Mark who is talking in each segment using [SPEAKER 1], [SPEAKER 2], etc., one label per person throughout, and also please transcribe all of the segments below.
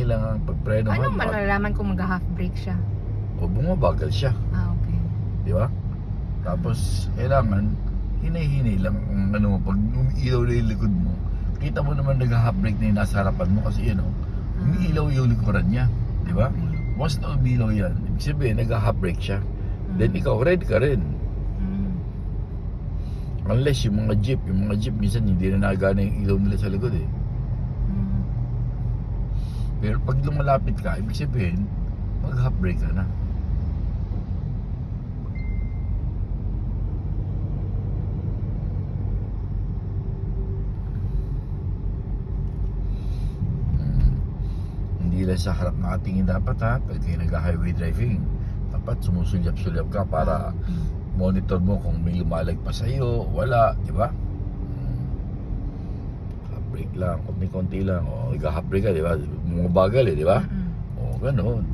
[SPEAKER 1] kailangan pagpreno.
[SPEAKER 2] Anong malalaman kung mag-half break siya?
[SPEAKER 1] O bumabagal siya,
[SPEAKER 2] Okay.
[SPEAKER 1] di ba? Tapos kailangan hinay-hinay lang ang ano mo, pag umiilaw na yung likod mo, kita mo naman nag-half break na yung nasa harapan mo kasi yun, umiilaw yung likuran niya, di ba?
[SPEAKER 2] Okay.
[SPEAKER 1] Once na umilaw yan, ibig sabihin nag-half break siya. Then ikaw ready ka rin. Unless yung mga jeep minsan hindi na nagana yung ilaw nila sa likod eh. Pero pag lumalapit ka, ibig sabihin mag-half break ka na. Hindi lang sa harap nakatingin dapat ha, pag kayo nag-highway driving, dapat sumusulyap-sulyap ka para monitor mo kung may lumalagpas sa iyo, wala, di ba? Half break lang, konti-konti lang. O, ika-half break ka, di ba? Mga bagal eh, di ba? O, ganoon.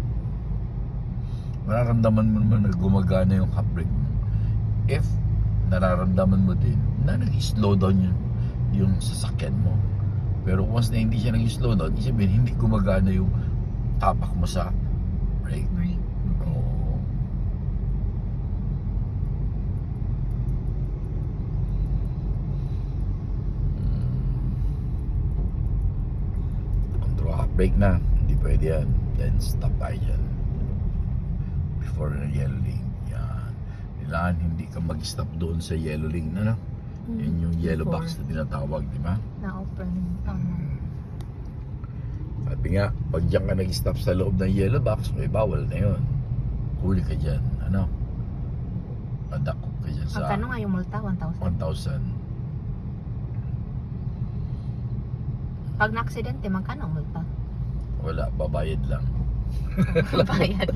[SPEAKER 1] Mararamdaman mo naman na gumagana yung half break mo. If nararamdaman mo din na nag-slow down yung sasakyan mo. Pero once na hindi siya nag-slow down, ibig sabihin hindi gumagana yung tapak mo sa brake.
[SPEAKER 2] Break.
[SPEAKER 1] Oo. Control half brake na, hindi pwede yan. Then stop tayo dyan. Before the yellow lane. Yan. Kailangan hindi ka mag-stop doon sa yellow lane, ano? Yan yung yellow box na tinatawag, di ba?
[SPEAKER 2] Na-open.
[SPEAKER 1] Sabi nga, pag diyan ka nag-stop sa loob ng yellow box, may bawal na yun. Huli ka dyan, ano? Madakop ka dyan sa
[SPEAKER 2] Magkano nga yung multa? 1,000?
[SPEAKER 1] 1,000.
[SPEAKER 2] Pag na-aksidente, magkano ang multa?
[SPEAKER 1] Wala, babayad lang.
[SPEAKER 2] Bayad.